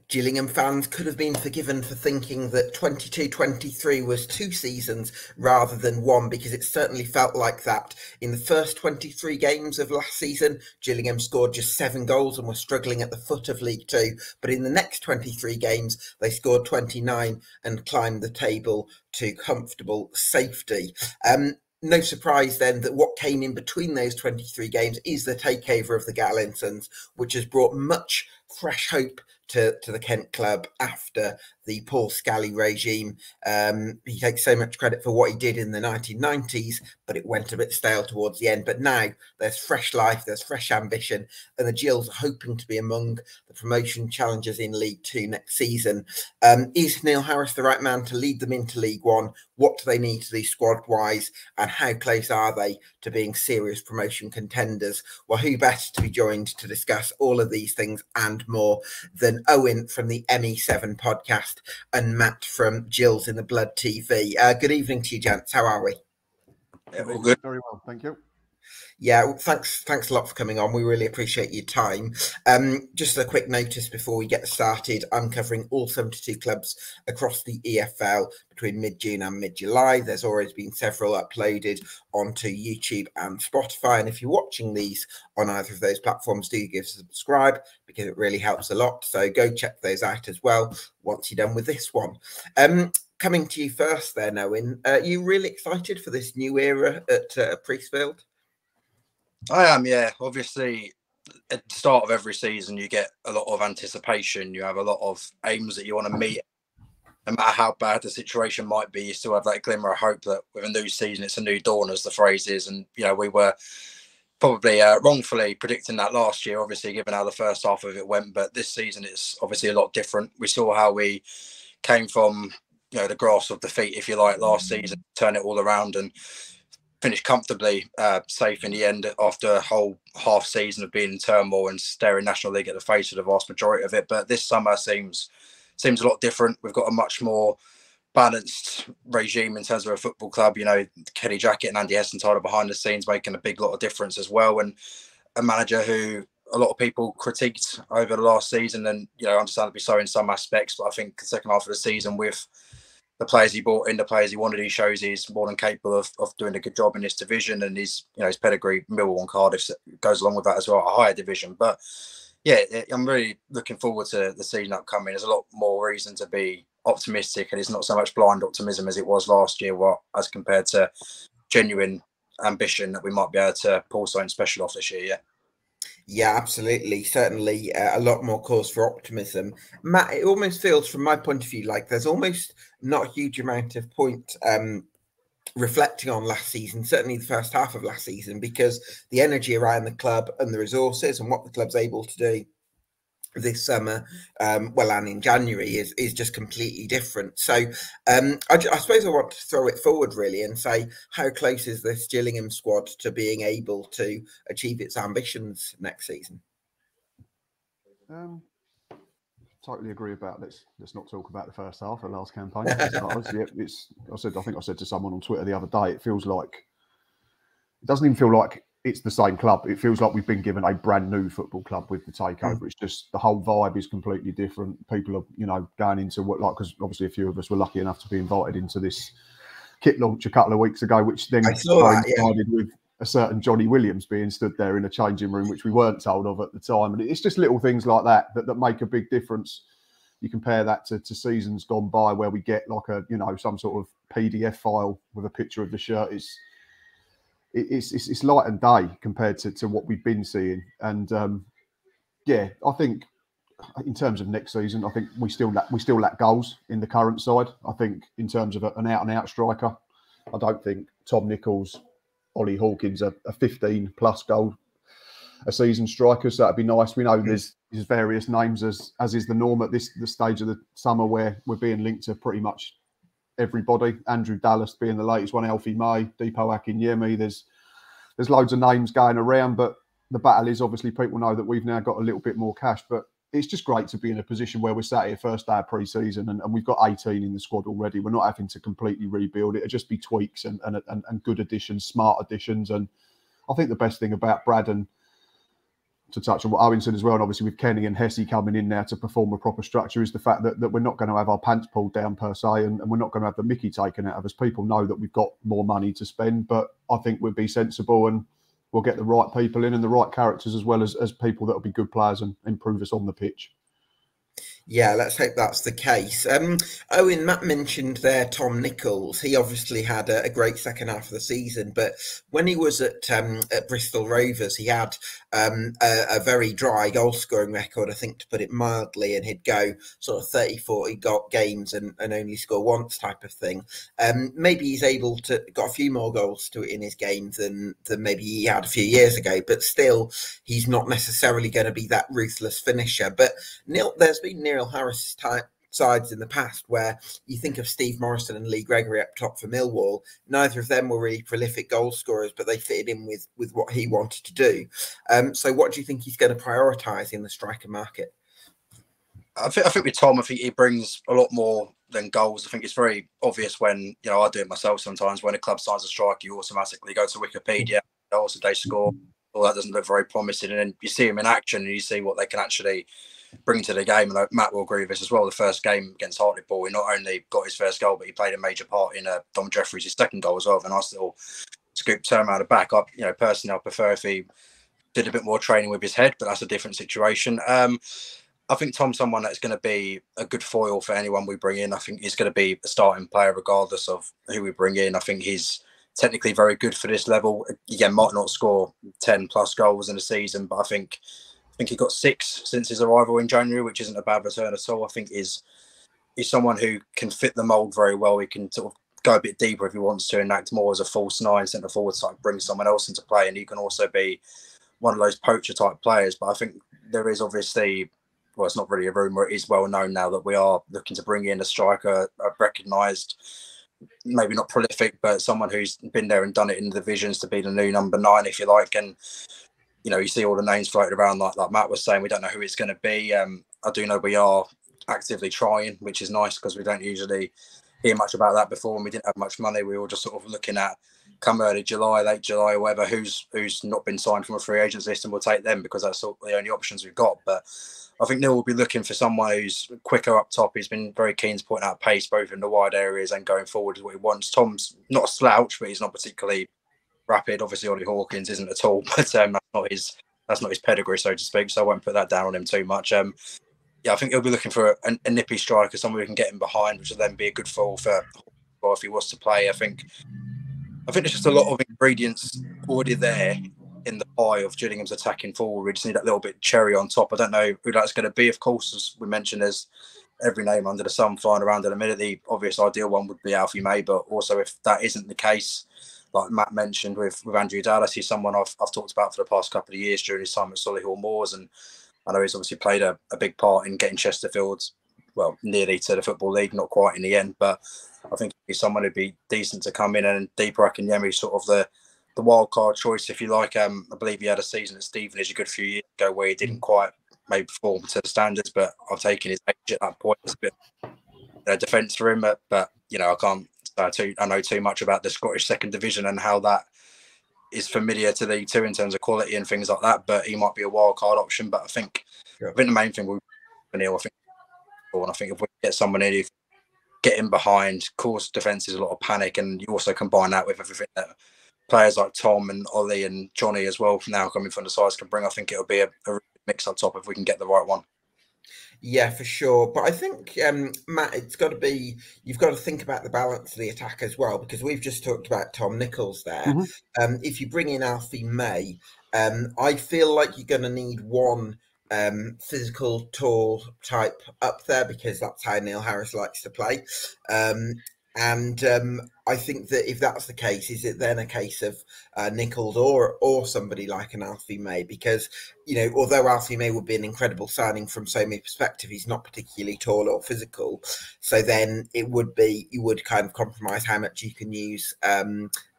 Gillingham fans could have been forgiven for thinking that 22-23 was 2 seasons rather than 1, because it certainly felt like that. In the first 23 games of last season, Gillingham scored just 7 goals and were struggling at the foot of League Two. But in the next 23 games, they scored 29 and climbed the table to comfortable safety. No surprise then that what came in between those 23 games is the takeover of the Galinsons, which has brought much fresh hope to the Kent club after the Paul Scally regime. He takes so much credit for what he did in the 1990s, but it went a bit stale towards the end. But now there's fresh life, there's fresh ambition, and the Gills are hoping to be among the promotion challengers in League Two next season. Is Neil Harris the right man to lead them into League One? What do they need to do squad-wise, and how close are they to being serious promotion contenders? Well, who better to be joined to discuss all of these things and more than Owen from the ME7 Podcast and Matt from Gills in the Blood TV. Good evening to you, gents. How are we? Yeah, all good. Very well, thank you. Yeah, well, thanks a lot for coming on. We really appreciate your time. Just a quick notice before we get started. I'm covering all 72 clubs across the EFL between mid-June and mid-July. There's always been several uploaded onto YouTube and Spotify. And if you're watching these on either of those platforms, do give us a subscribe because it really helps a lot. So go check those out as well once you're done with this one. Coming to you first then, Owen, are you really excited for this new era at Priestfield? I am, yeah. Obviously, at the start of every season, you get a lot of anticipation. You have a lot of aims that you want to meet. No matter how bad the situation might be, you still have that glimmer of hope that with a new season, it's a new dawn, as the phrase is. And, you know, we were probably wrongfully predicting that last year, obviously, given how the first half of it went. But this season, it's obviously a lot different. We saw how we came from, you know, the grass of defeat, if you like, last season, turn it all around and finished comfortably safe in the end after a whole half season of being in turmoil and staring National League at the face for the vast majority of it. But this summer seems a lot different. We've got a much more balanced regime in terms of a football club. You know, Kenny Jackett and Andy Hessenthaler behind the scenes making a big lot of difference as well, and a manager who a lot of people critiqued over the last season, and, you know, understandably so in some aspects. But I think the second half of the season, with the players he brought in, the players he wanted, he shows he's more than capable of doing a good job in this division. And his pedigree, Millwall and Cardiff, goes along with that as well, a higher division. But yeah, I'm really looking forward to the season upcoming. There's a lot more reason to be optimistic, and it's not so much blind optimism as it was last year, as compared to genuine ambition that we might be able to pull something special off this year. Yeah. Yeah, absolutely. Certainly a lot more cause for optimism. Matt, it almost feels from my point of view like there's almost not a huge amount of point reflecting on last season, certainly the first half of last season, because the energy around the club and the resources and what the club's able to do this summer, and in January is just completely different. So I suppose I want to throw it forward really and say, how close is this Gillingham squad to being able to achieve its ambitions next season? Totally agree about let's not talk about the first half of the last campaign. I think I said to someone on Twitter the other day, it doesn't even feel like it's the same club. It feels like we've been given a brand new football club with the takeover. It's just the whole vibe is completely different. People are, you know, going into because obviously a few of us were lucky enough to be invited into this kit launch a couple of weeks ago, which then coincided with a certain Johnny Williams being stood there in a changing room, which we weren't told of at the time. And it's just little things like that make a big difference. You compare that to seasons gone by where we get like some sort of PDF file with a picture of the shirt. It's light and day compared to what we've been seeing. And I think in terms of next season, I think we still lack goals in the current side. I think in terms of an out-and-out striker, I don't think Tom Nichols, Ollie Hawkins are 15-plus goal a season strikers. So that'd be nice. We know there's various names as is the norm at the stage of the summer where we're being linked to pretty much everybody. Andrew Dallas being the latest one, Alfie May, Deepo Akinyemi. There's loads of names going around, but the battle is obviously people know that we've now got a little bit more cash. But it's just great to be in a position where we're sat here first day of pre-season and we've got 18 in the squad already. We're not having to completely rebuild it. It'll just be tweaks and good additions, smart additions. And I think the best thing about Brad and to touch on what Owen said as well, and obviously with Kenny and Hesse coming in now to perform a proper structure, is the fact that we're not going to have our pants pulled down per se, and we're not going to have the mickey taken out of us. People know that we've got more money to spend, but I think we'll be sensible and we'll get the right people in and the right characters, as well as people that will be good players and improve us on the pitch. Yeah, let's hope that's the case. Owen, Matt mentioned there Tom Nichols. He obviously had a great second half of the season, but when he was at Bristol Rovers, he had a very dry goal-scoring record, I think, to put it mildly, and he'd go sort of 30, 40 games and only score once type of thing. Maybe he's got a few more goals to it in his game than maybe he had a few years ago, but still, he's not necessarily going to be that ruthless finisher. But there's been Neil Harris type sides in the past where you think of Steve Morrison and Lee Gregory up top for Millwall. Neither of them were really prolific goal scorers, but they fitted in with what he wanted to do. So what do you think he's going to prioritise in the striker market? I think with Tom, I think he brings a lot more than goals. I think it's very obvious when, I do it myself sometimes, when a club signs a striker, you automatically go to Wikipedia, goals that they score, well, that doesn't look very promising. And then you see him in action and you see what they can actually bring to the game. And Matt will agree with this as well. The first game against Hartlepool, he not only got his first goal, but he played a major part in Dom Jeffries' second goal as well. And I still scooped turn around the back. Personally, I prefer if he did a bit more training with his head, but that's a different situation. I think Tom's someone that's going to be a good foil for anyone we bring in. I think he's going to be a starting player regardless of who we bring in. I think he's technically very good for this level. Again, might not score 10 plus goals in a season, but I think he got 6 since his arrival in January, which isn't a bad return at all. I think he's someone who can fit the mould very well. He can sort of go a bit deeper if he wants to and act more as a false 9, centre forward type, bring someone else into play. And he can also be one of those poacher type players. But I think there is obviously, well, it's not really a rumour, it is well known now that we are looking to bring in a striker, a recognised, maybe not prolific, but someone who's been there and done it in the divisions to be the new number 9, if you like. And you see all the names floated around, like Matt was saying. We don't know who it's going to be. I do know we are actively trying, which is nice because we don't usually hear much about that before. When we didn't have much money, we were just sort of looking at, come early July, late July, or whatever, who's not been signed from a free agents list, and we'll take them because that's sort of the only options we've got. But I think Neil will be looking for someone who's quicker up top. He's been very keen to point out pace both in the wide areas and going forward is what he wants. Tom's not a slouch, but he's not particularly rapid. Obviously, Ollie Hawkins isn't at all, but that's not his pedigree, so to speak. So I won't put that down on him too much. I think he'll be looking for a nippy striker, someone who can get him behind, which will then be a good foil for if he was to play. I think there's just a lot of ingredients already there in the pie of Gillingham's attacking forward. We just need that little bit cherry on top. I don't know who that's going to be. Of course, as we mentioned, there's every name under the sun flying around in a minute. The obvious ideal one would be Alfie May, but also if that isn't the case, like Matt mentioned with Andrew Dallas, he's someone I've talked about for the past couple of years during his time at Solihull Moors, and I know he's obviously played a big part in getting Chesterfield, well, nearly to the Football League, not quite in the end, but I think he's someone who'd be decent to come in. And Deepak and Yemi, sort of the wild card choice, if you like. I believe he had a season at Stevenage a good few years ago where he didn't quite maybe perform to the standards, but I've taken his age at that point as a bit defence for him, but I can't I know too much about the Scottish second division and how that is familiar to League Two in terms of quality and things like that. But he might be a wild card option. But I think the main thing will be Neil. I think if we get someone in who get him behind, cause defences a lot of panic, and you also combine that with everything that players like Tom and Ollie and Johnny as well now coming from the sides can bring. I think it'll be a mix up top if we can get the right one. Yeah, for sure. But I think, Matt, you've got to think about the balance of the attack as well, because we've just talked about Tom Nichols there. Mm-hmm. If you bring in Alfie May, I feel like you're going to need one physical, tall type up there, because that's how Neil Harris likes to play. I think that if that's the case, is it then a case of Nichols or somebody like an Alfie May? Because, although Alfie May would be an incredible signing from so many perspectives, he's not particularly tall or physical. So then you would kind of compromise how much you can use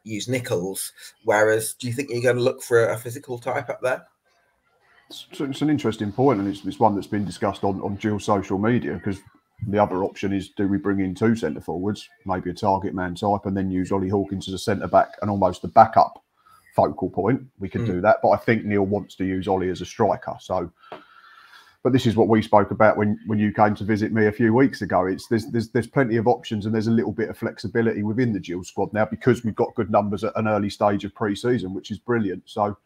Nichols. Whereas, do you think you're going to look for a physical type up there? It's an interesting point, and it's one that's been discussed on Gills' social media, because the other option is, do we bring in 2 centre forwards, maybe a target man type, and then use Ollie Hawkins as a centre back and almost a backup focal point, we could do that. But I think Neil wants to use Ollie as a striker. So, but this is what we spoke about when you came to visit me a few weeks ago. There's plenty of options, and there's a little bit of flexibility within the Gills squad now because we've got good numbers at an early stage of pre-season, which is brilliant. So,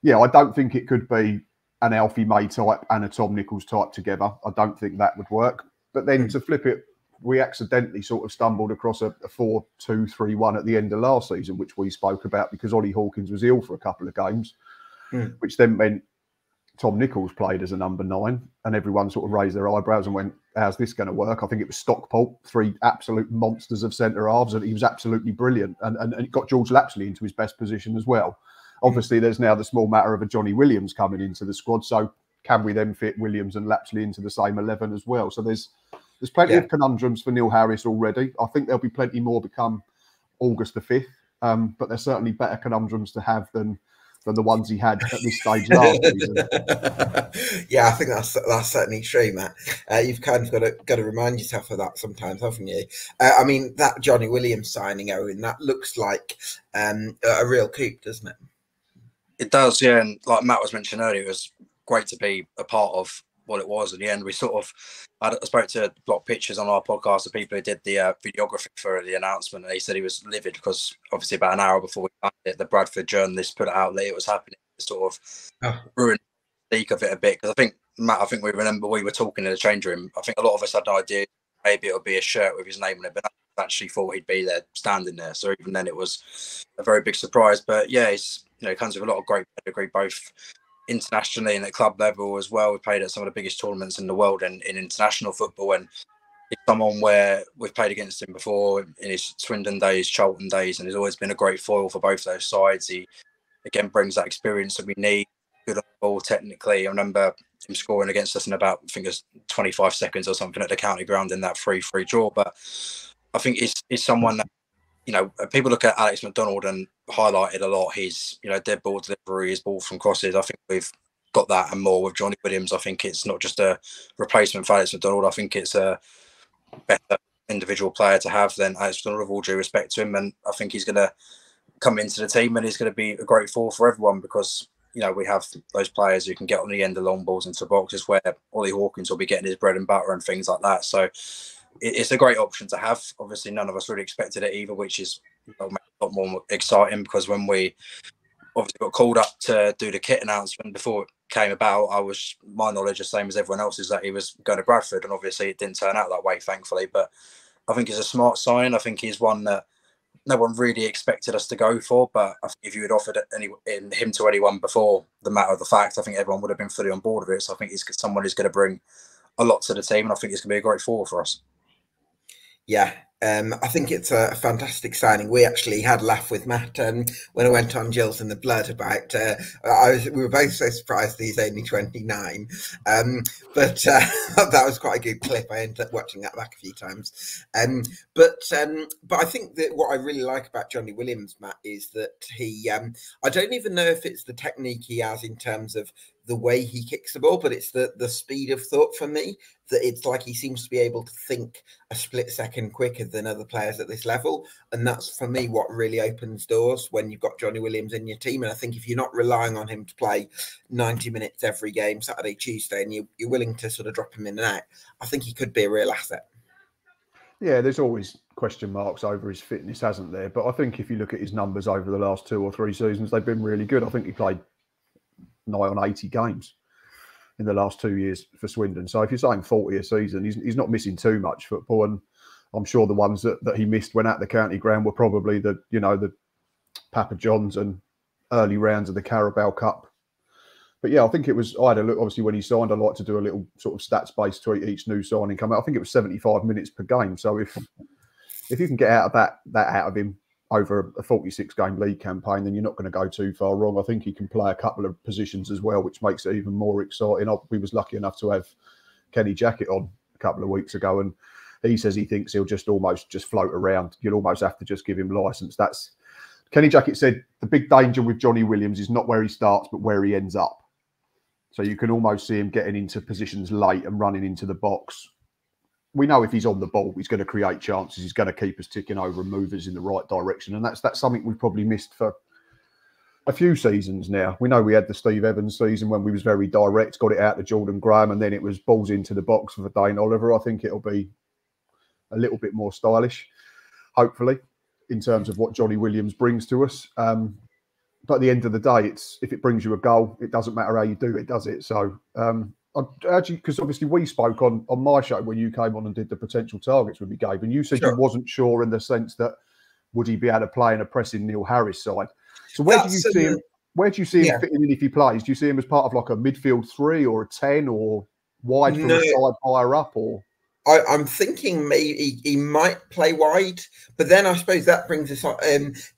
yeah, I don't think it could be an Alfie May type and a Tom Nichols type together. I don't think that would work. But then to flip it, we accidentally sort of stumbled across a 4-2-3-1 at the end of last season, which we spoke about because Ollie Hawkins was ill for a couple of games, which then meant Tom Nichols played as a number 9, and everyone sort of raised their eyebrows and went, how's this going to work? I think it was Stockport, 3 absolute monsters of centre halves, and he was absolutely brilliant. And it got George Lapsley into his best position as well. Obviously, there's now the small matter of a Johnny Williams coming into the squad. So can we then fit Williams and Lapsley into the same 11 as well? So there's plenty of conundrums for Neil Harris already. I think there'll be plenty more become August the 5th, but there's certainly better conundrums to have than the ones he had at this stage last season. Yeah, I think that's certainly true, Matt. You've kind of got to remind yourself of that sometimes, haven't you? I mean, that Johnny Williams signing, Owen, that looks like a real coup, doesn't it? It does, yeah. And like Matt was mentioning earlier, it was great to be a part of what it was. In the end, we sort of, I spoke to Block Pictures on our podcast, the people who did the videography for the announcement, and he said he was livid because obviously about an hour before we found it, the Bradford journalist put it out late. It was happening, it sort of ruined the leak of it a bit. Because I think, Matt, I think we remember we were talking in the change room. I think a lot of us had no idea maybe it would be a shirt with his name on it, but I actually thought he'd be there standing there. So even then, it was a very big surprise. But yeah, it's, you know, it comes with a lot of great pedigree, both internationally and at club level as well. We've played at some of the biggest tournaments in the world and in international football, and it's someone where we've played against him before in his Swindon days, Charlton days, and he's always been a great foil for both those sides. He again brings that experience that we need, good on the ball technically. I remember him scoring against us in about, I think it was 25 seconds or something at the county ground in that 3-3 draw. But I think he's someone that, you know, people look at Alex McDonald and highlighted a lot his, you know, dead ball delivery, his ball from crosses. I think we've got that and more with Johnny Williams. I think it's not just a replacement for Alex McDonald. I think it's a better individual player to have than Alex McDonald, with all due respect to him. And I think he's going to come into the team and he's going to be a great foil for everyone because, you know, we have those players who can get on the end of long balls into boxes where Ollie Hawkins will be getting his bread and butter and things like that. So it's a great option to have. Obviously, none of us really expected it either, which is a lot more exciting because when we obviously got called up to do the kit announcement before it came about, my knowledge, the same as everyone else, is that he was going to Bradford, and obviously it didn't turn out that way, thankfully. But I think it's a smart sign. I think he's one that no one really expected us to go for, but I think if you had offered him to anyone before the matter of the fact, I think everyone would have been fully on board with it. So I think he's someone who's going to bring a lot to the team, and I think it's going to be a great forward for us. Yeah, I think it's a fantastic signing. We actually had a laugh with Matt when I went on Gills in the Blood about. We were both so surprised that he's only 29, but that was quite a good clip. I ended up watching that back a few times. But I think that what I really like about Johnny Williams, Matt, is that he. I don't even know if it's the technique he has in terms of the way he kicks the ball, but it's the speed of thought for me, that it's like he seems to be able to think a split second quicker than other players at this level. And that's, for me, what really opens doors when you've got Johnny Williams in your team. And I think if you're not relying on him to play 90 minutes every game, Saturday, Tuesday, and you're willing to sort of drop him in and out, I think he could be a real asset. Yeah, there's always question marks over his fitness, hasn't there? But I think if you look at his numbers over the last 2 or 3 seasons, they've been really good. I think he played nigh on 80 games in the last 2 years for Swindon. So if you're saying 40 a season, he's not missing too much football. And I'm sure the ones that he missed when at the county ground were probably the Papa John's and early rounds of the Carabao Cup. But yeah, I think it was, I had a look, obviously when he signed, I like to do a little sort of stats-based tweet each new signing come out. I think it was 75 minutes per game. So if you can get out of that out of him over a 46-game league campaign, then you're not going to go too far wrong. I think he can play a couple of positions as well, which makes it even more exciting. We was lucky enough to have Kenny Jackett on a couple of weeks ago, and he says he thinks he'll just float around. You'll almost have to just give him licence. Kenny Jackett said the big danger with Johnny Williams is not where he starts, but where he ends up. So you can almost see him getting into positions late and running into the box. We know if he's on the ball, he's going to create chances. He's going to keep us ticking over and move us in the right direction. And that's something we've probably missed for a few seasons now. We know we had the Steve Evans season when we was very direct, got it out to Jordan Graham, and then it was balls into the box for Dane Oliver. I think it'll be a little bit more stylish, hopefully, in terms of what Johnny Williams brings to us. But at the end of the day, it's if it brings you a goal, it doesn't matter how you do it, does it? So actually, because obviously we spoke on my show when you came on and did the potential targets we gave, and you said you wasn't sure in the sense that would he be able to play in a pressing Neil Harris side. So where do you see him? Where do you see him fitting in if he plays? Do you see him as part of like a midfield 3 or a 10 or wide from a side higher up? Or I'm thinking maybe he might play wide, but then I suppose that brings us on.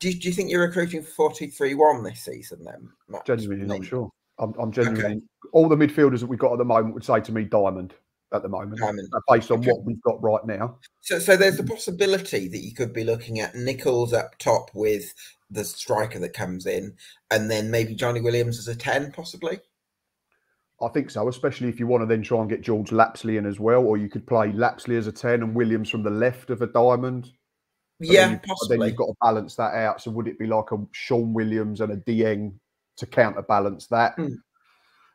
Do you think you're recruiting for 4-2-3-1 this season then? Matt? Genuinely not sure. I'm genuinely all the midfielders that we've got at the moment would say to me diamond at the moment, based on what we've got right now. So there's the possibility that you could be looking at Nichols up top with the striker that comes in, and then maybe Johnny Williams as a 10, possibly. I think so, especially if you want to then try and get George Lapsley in as well, or you could play Lapsley as a 10 and Williams from the left of a diamond. Possibly. Then you've got to balance that out. So would it be like a Sean Williams and a Dieng to counterbalance that?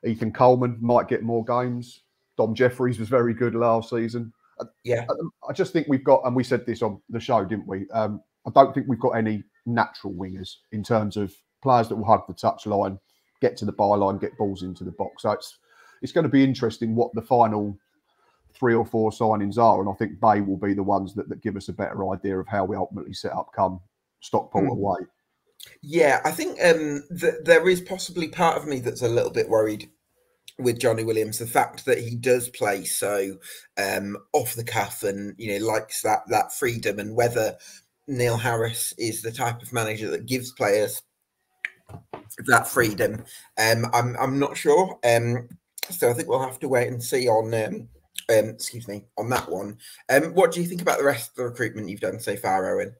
Ethan Coleman might get more games. Dom Jeffries was very good last season. I just think we've got, and we said this on the show, didn't we? I don't think we've got any natural wingers in terms of players that will hug the touchline, get to the byline, get balls into the box. So it's going to be interesting what the final 3 or 4 signings are, and I think they will be the ones that give us a better idea of how we ultimately set up come Stockport away. Yeah, I think there is possibly part of me that's a little bit worried with Johnny Williams, the fact that he does play so off the cuff and likes that freedom, and whether Neil Harris is the type of manager that gives players that freedom. I'm not sure. So I think we'll have to wait and see on on that one. What do you think about the rest of the recruitment you've done so far, Owen?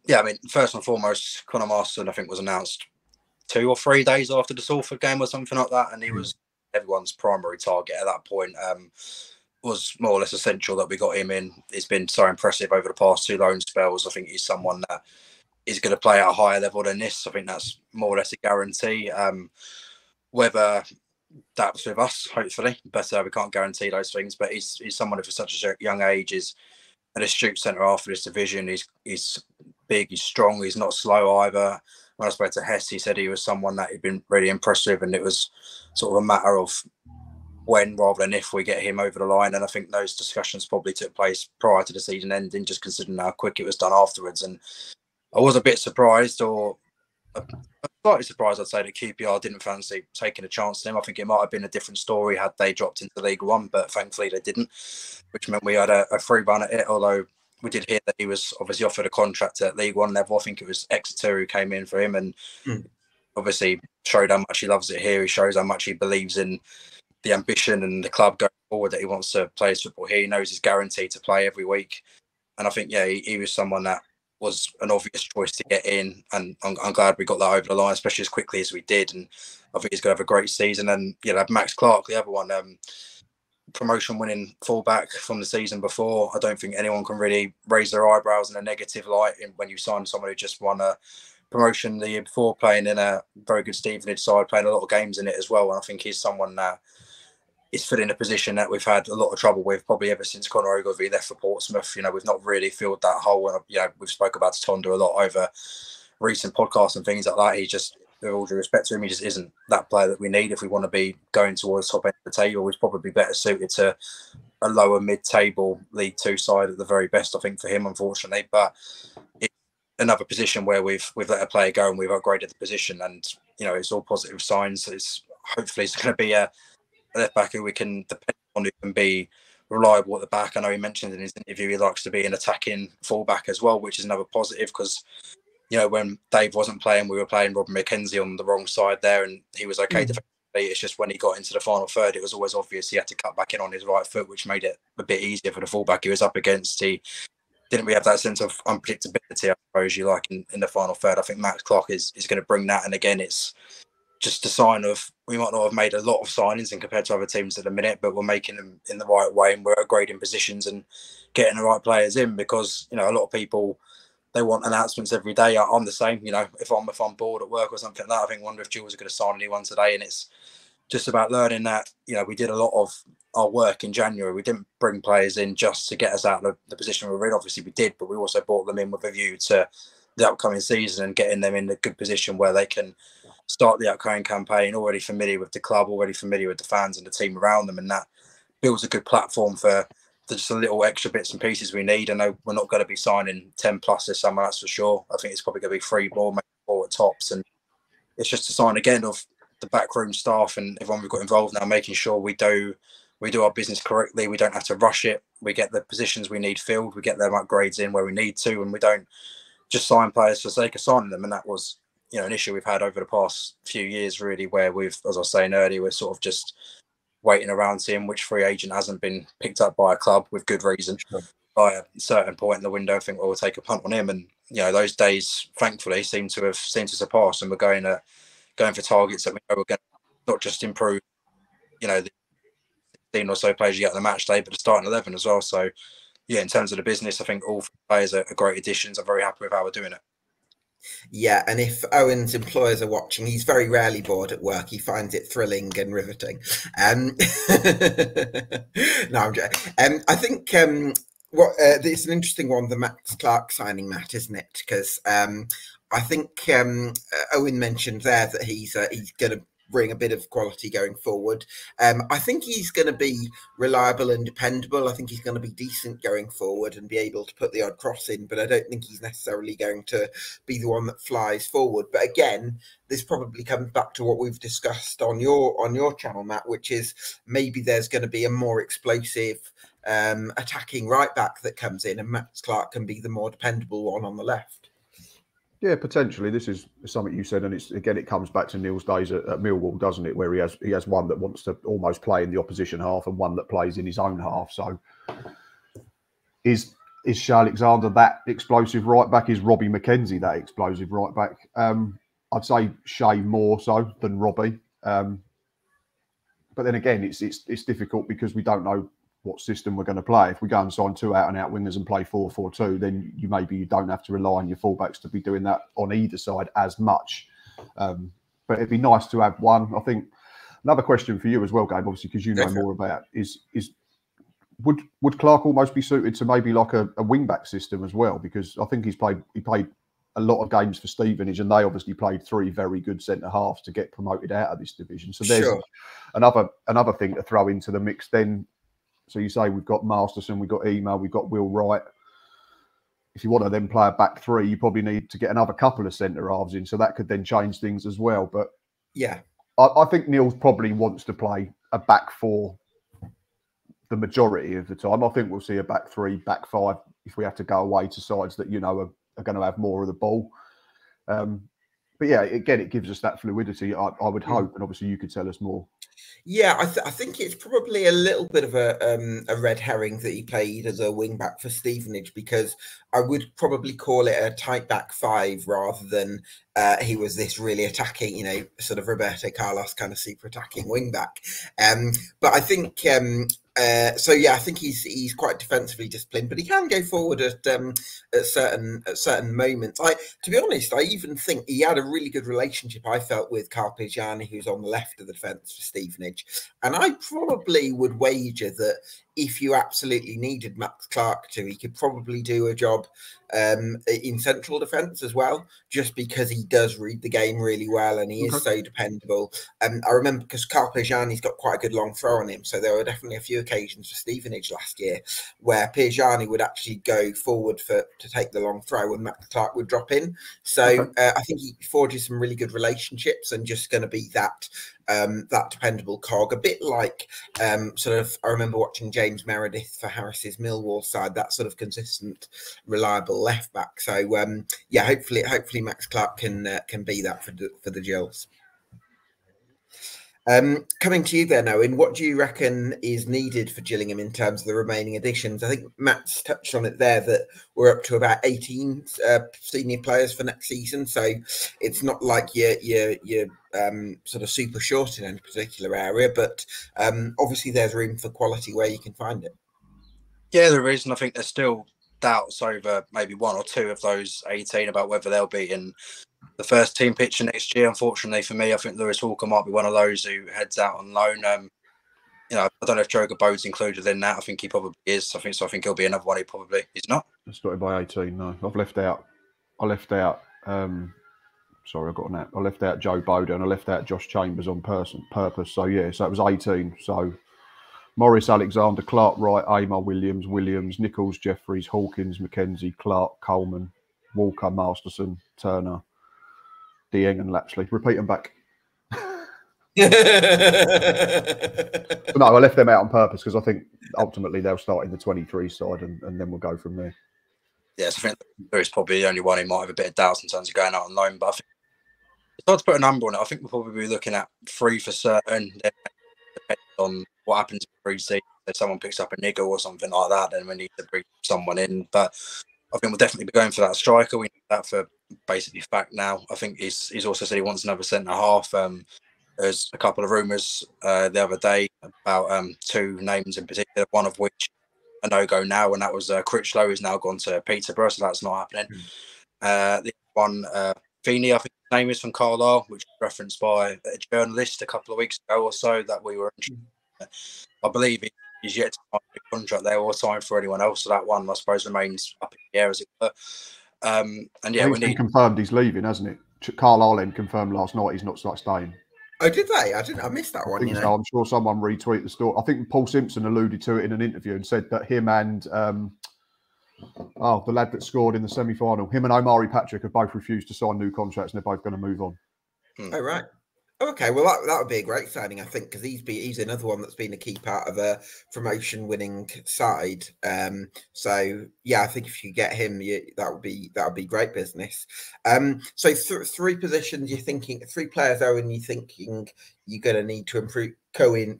Yeah, I mean, first and foremost, Conor Masterson, I think, was announced 2 or 3 days after the Salford game or something like that, and he was everyone's primary target at that point. Was more or less essential that we got him in. He's been so impressive over the past 2 loan spells. I think he's someone that is going to play at a higher level than this. I think that's more or less a guarantee. Whether that's with us, hopefully, but we can't guarantee those things. But he's someone who, for such a young age, is an astute centre half for this division. He's big, he's strong, he's not slow either. When I spoke to Hess, he said he was someone that had been really impressive, and it was sort of a matter of when rather than if we get him over the line. And I think those discussions probably took place prior to the season ending, just considering how quick it was done afterwards. And I was a bit surprised, or slightly surprised, I'd say, that QPR didn't fancy taking a chance on him. I think it might have been a different story had they dropped into League One, but thankfully they didn't, which meant we had a free run at it, although we did hear that he was obviously offered a contract at League One level. I think it was Exeter who came in for him, and obviously showed how much he loves it here. He shows how much he believes in the ambition and the club going forward, that he wants to play his football here. He knows he's guaranteed to play every week. And I think, he was someone that was an obvious choice to get in. And I'm glad we got that over the line, especially as quickly as we did. And I think he's going to have a great season. And, Max Clark, the other one, promotion winning fullback from the season before. I don't think anyone can really raise their eyebrows in a negative light when you sign someone who just won a promotion the year before, playing in a very good Stevenage side, playing a lot of games in it as well. And I think he's someone that is filling a position that we've had a lot of trouble with probably ever since Conor Ogilvie left for Portsmouth. We've not really filled that hole. And, we've spoke about Tonda a lot over recent podcasts and things like that. He just, with all due respect to him, he just isn't that player that we need if we want to be going towards top end of the table. He's probably better suited to a lower mid-table League Two side at the very best, I think, for him, unfortunately. But it's another position where we've let a player go and we've upgraded the position, and it's all positive signs. Hopefully it's going to be a left back who we can depend on, who can be reliable at the back. I know he mentioned in his interview he likes to be an attacking fullback as well, which is another positive, because when Dave wasn't playing, we were playing Robin McKenzie on the wrong side there, and he was okay defensively. It's just when he got into the final third, it was always obvious he had to cut back in on his right foot, which made it a bit easier for the fullback he was up against. He didn't really have that sense of unpredictability, I suppose you like, in the final third. I think Max Clark is going to bring that, and again, it's just a sign of, we might not have made a lot of signings in compared to other teams at the minute, but we're making them in the right way, and we're upgrading positions and getting the right players in, because a lot of people they want announcements every day. I'm the same, you know, if I'm bored at work or something like that, I think, wonder if Gills are going to sign anyone today. And it's just about learning that, you know, we did a lot of our work in January. We didn't bring players in just to get us out of the position we were in. Obviously we did, but we also brought them in with a view to the upcoming season and getting them in a good position where they can start the upcoming campaign already familiar with the club, already familiar with the fans and the team around them. And that builds a good platform for just a little extra bits and pieces we need. I know we're not going to be signing 10 plus this summer, that's for sure. I think it's probably going to be 3 more, maybe 4 at tops. And it's just a sign again of the backroom staff and everyone we've got involved now, making sure we do our business correctly. We don't have to rush it. We get the positions we need filled. We get them upgrades in where we need to, and we don't just sign players for the sake of signing them. And that was, you know, an issue we've had over the past few years, really, where we've, as I was saying earlier, we're sort of just waiting around seeing which free agent hasn't been picked up by a club with good reason. Sure. By a certain point in the window, I think we'll take a punt on him. And, you know, those days, thankfully, seem to surpass, and we're going for targets that we know we're going to not just improve, you know, the 16 or so players you get on the match day, but the starting 11 as well. So, yeah, in terms of the business, I think all players are great additions. I'm very happy with how we're doing it. Yeah, and if Owen's employers are watching, he's very rarely bored at work. He finds it thrilling and riveting. No, I'm joking. I think it's an interesting one, the Max Clark signing, Matt, isn't it? Because I think Owen mentioned there that he's going to bring a bit of quality going forward. I think he's going to be reliable and dependable. I think he's going to be decent going forward and be able to put the odd cross in, but I don't think he's necessarily going to be the one that flies forward. But again, this probably comes back to what we've discussed on your channel, Matt, which is maybe there's going to be a more explosive attacking right back that comes in, and Max Clark can be the more dependable one on the left. Yeah, potentially. This is something you said, and it comes back to Neil's days at Millwall, doesn't it? Where he has one that wants to almost play in the opposition half and one that plays in his own half. So, is Shea Alexander that explosive right back? Is Robbie McKenzie that explosive right back? I'd say Shea more so than Robbie. But then again, it's difficult because we don't know what system we're going to play. If we go and sign 2 out-and-out wingers and play 4-4-2, then you don't have to rely on your fullbacks to be doing that on either side as much. But it'd be nice to have one. I think another question for you as well, Gabe, obviously, because you know more about is would Clark almost be suited to maybe like a wing-back system as well? Because I think he played a lot of games for Stevenage, and they obviously played 3 very good centre halves to get promoted out of this division. So there's another thing to throw into the mix then. So you say we've got Masterson, we've got Ema, we've got Will Wright. If you want to then play a back 3, you probably need to get another couple of centre halves in. So that could then change things as well. But yeah, I think Neil probably wants to play a back 4 the majority of the time. I think we'll see a back 3, back 5 if we have to go away to sides that, you know, are going to have more of the ball. But yeah, again, it gives us that fluidity, I would hope. And obviously you could tell us more. Yeah, I think it's probably a little bit of a red herring that he played as a wing back for Stevenage, because I would probably call it a tight back 5 rather than he was this really attacking, you know, sort of Roberto Carlos kind of super attacking wing back. But I think I think he's quite defensively disciplined, but he can go forward at certain moments. To be honest, I even think he had a really good relationship, I felt, with Carl Pigiani, who's on the left of the defence for Stevenage. And I probably would wager that if you absolutely needed Max Clark to, he could probably do a job in central defence as well, just because he does read the game really well and he is so dependable. I remember because Carl Pigiani's got quite a good long throw on him, so there were definitely a few occasions for Stevenage last year where Pigiani would actually go forward to take the long throw and Max Clark would drop in. So I think he forges some really good relationships and just going to be that dependable cog, a bit like I remember watching James Meredith for Harris's Millwall side, that sort of consistent, reliable left back. So hopefully Max Clark can be that for the Gills. Coming to you then, Owen, what do you reckon is needed for Gillingham in terms of the remaining additions? I think Matt's touched on it there, that we're up to about 18 senior players for next season, so it's not like you're sort of super short in any particular area, but obviously there's room for quality where you can find it. Yeah, there is, and I think there's still doubts over maybe one or two of those 18 about whether they'll be in the first team picture next year. Unfortunately for me, I think Lewis Walker might be one of those who heads out on loan. You know, I don't know if Joker Bode's included in that. I think he probably is. I think he'll be another one. He probably is not. It's not by 18. No, I left out. Sorry, I got an app. I left out Joe Bode and I left out Josh Chambers on purpose. So yeah, so it was 18. So Morris, Alexander, Clark, Wright, Amar, Williams, Nichols, Jeffries, Hawkins, McKenzie, Clark, Coleman, Walker, Masterson, Turner, Dieng and Lapsley. Repeat them back. No, I left them out on purpose because I think ultimately they'll start in the 23 side and then we'll go from there. Yes, I think Lewis probably the only one who might have a bit of doubt in terms of going out on loan, but I think it's hard to put a number on it. I think we'll probably be looking at 3 for certain, depending on what happens in pre-season. If someone picks up a niggle or something like that, then we need to bring someone in. But I think we'll definitely be going for that striker. We need that for basically fact now. I think he's also said he wants another centre-half. There's a couple of rumours the other day about 2 names in particular, one of which a no-go now, and that was Critchlow, who's now gone to Peterborough, so that's not happening. The one, Feeney, I think his name is, from Carlisle, which was referenced by a journalist a couple of weeks ago or so that we were interested in. I believe he's yet to sign a contract there or sign for anyone else, so that one, I suppose, remains up in the air, as it were. And yeah, it's been confirmed he's leaving, hasn't it? Carlisle then confirmed last night he's not staying. Oh, did they? I missed that one. So. I'm sure someone retweeted the story. I think Paul Simpson alluded to it in an interview and said that him and the lad that scored in the semi-final, him and Omari Patrick have both refused to sign new contracts and they're both going to move on. Oh, right. Okay, well, that would be a great signing, I think, because he's another one that's been a key part of a promotion-winning side. So yeah, I think if you get him, that would be great business. So 3 positions you're thinking, 3 players, Owen, you're thinking you're going to need to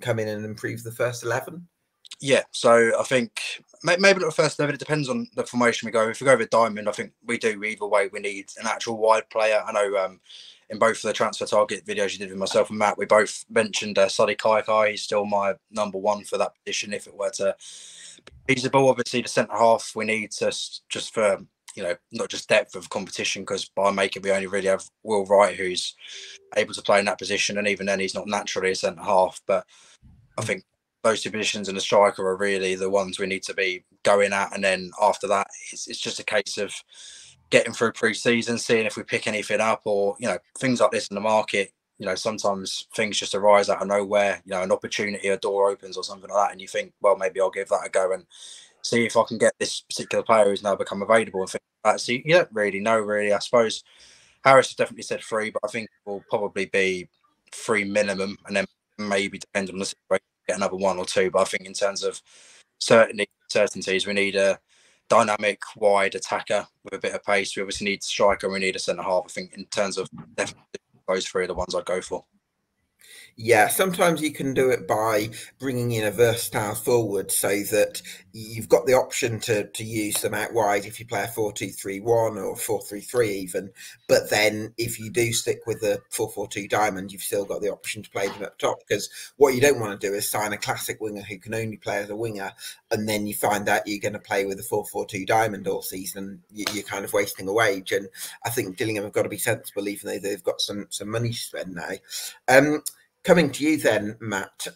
come in and improve the first 11. Yeah, so I think maybe not the first 11. It depends on the formation we go. If we go with Diamond, I think we do either way. We need an actual wide player. I know. In both of the transfer target videos you did with myself and Matt, we both mentioned Sadi Kaikai. He's still my number 1 for that position if it were to be feasible. Obviously, the centre half we need to just for, you know, not just depth of competition, because by making we only really have Will Wright who's able to play in that position, and even then he's not naturally a centre half. But I think those 2 positions and the striker are really the ones we need to be going at, and then after that it's just a case of getting through pre-season, seeing if we pick anything up, or, you know, things like this in the market. You know, sometimes things just arise out of nowhere, you know, an opportunity, a door opens or something like that, and you think, well, maybe I'll give that a go and see if I can get this particular player who's now become available and things like that. So you don't really know, really. I suppose Harris has definitely said 3, but I think it will probably be 3 minimum, and then maybe, depending on the situation, get another 1 or 2. But I think in terms of certainties, we need a dynamic wide attacker with a bit of pace. We obviously need a striker, we need a centre half. I think in terms of definitely those 3 are the ones I'd go for. Yeah, sometimes you can do it by bringing in a versatile forward, so that you've got the option to use them out wide if you play a 4-2-3-1 or 4-3-3 even. But then if you do stick with the 4-4-2 diamond, you've still got the option to play them up top, because what you don't want to do is sign a classic winger who can only play as a winger, and then you find out you're going to play with a 4-4-2 diamond all season. You're kind of wasting a wage. And I think Gillingham have got to be sensible, even though they've got some money to spend now. Coming to you then, Matt.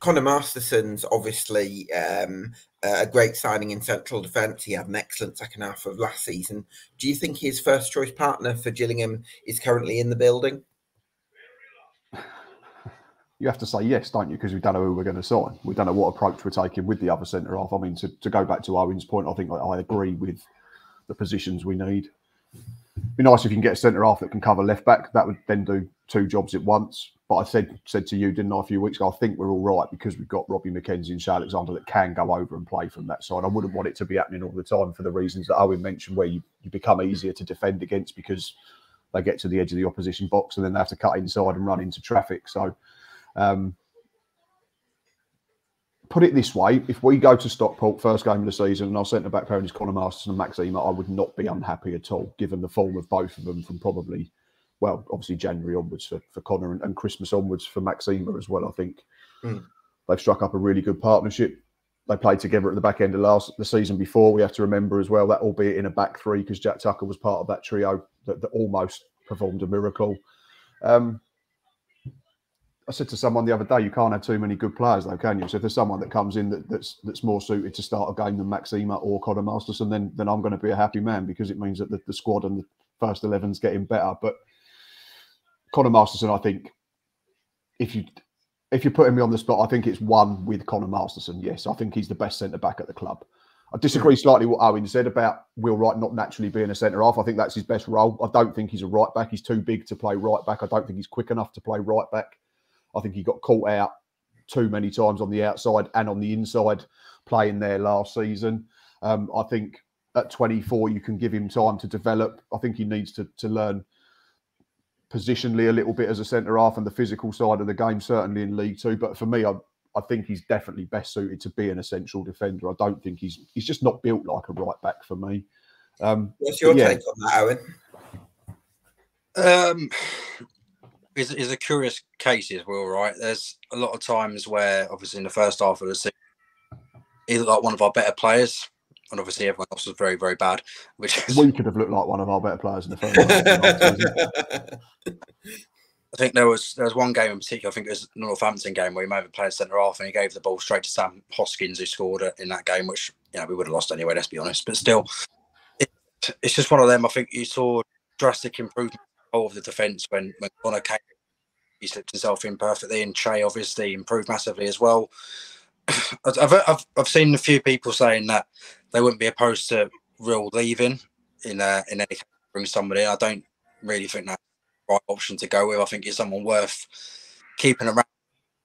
Connor Masterson's obviously a great signing in central defence. He had an excellent second half of last season. Do you think his first choice partner for Gillingham is currently in the building? You have to say yes, don't you? Because we don't know who we're going to sign. We don't know what approach we're taking with the other centre half. I mean, to go back to Owen's point, I think I agree with the positions we need. It'd be nice if you can get a centre half that can cover left back. That would then do 2 jobs at once. But I said to you, didn't I, a few weeks ago, I think we're all right because we've got Robbie McKenzie and Shea Alexander that can go over and play from that side. I wouldn't want it to be happening all the time for the reasons that Owen mentioned, where you become easier to defend against because they get to the edge of the opposition box and then they have to cut inside and run into traffic. So put it this way, if we go to Stockport first game of the season and our centre-back pairing is Connor Masterson and Max Ema, I would not be unhappy at all, given the form of both of them from probably, well, obviously January onwards for Connor and Christmas onwards for Max Ema as well. I think they've struck up a really good partnership. they played together at the back end of the season before. We have to remember as well that, albeit in a back three, because Jack Tucker was part of that trio that almost performed a miracle. I said to someone the other day, you can't have too many good players, though, can you? So if there's someone that comes in that's more suited to start a game than Maxima or Connor Masterson, then I'm going to be a happy man, because it means that the squad and the first 11's getting better. But Connor Masterson, I think, if you're putting me on the spot, I think it's one with Connor Masterson. Yes, I think he's the best centre back at the club. I disagree slightly with what Owen said about Will Wright not naturally being a centre half. I think that's his best role. I don't think he's a right back. He's too big to play right back. I don't think he's quick enough to play right back. I think he got caught out too many times on the outside and on the inside playing there last season. I think at 24, you can give him time to develop. I think he needs to learn positionally a little bit as a centre half and the physical side of the game, certainly in League Two. But for me, I think he's definitely best suited to be an essential defender. I don't think he's just not built like a right back for me. What's your take on that, Owen? Is a curious case as well, right? There's a lot of times where, obviously, in the first half of the season, he looked like one of our better players, and obviously everyone else was very, very bad. Which is, we could have looked like one of our better players in the first half. I think there was one game in particular. I think it was the Northampton game where he may have played centre half, and he gave the ball straight to Sam Hoskins, who scored in that game, which we would have lost anyway. Let's be honest, but still, it's just one of them. I think you saw drastic improvement of the defence when Connor came. He slipped himself in perfectly, and Che obviously improved massively as well. I've seen a few people saying that they wouldn't be opposed to Real leaving in any case, bring somebody in. I don't really think that's the right option to go with. I think he's someone worth keeping around.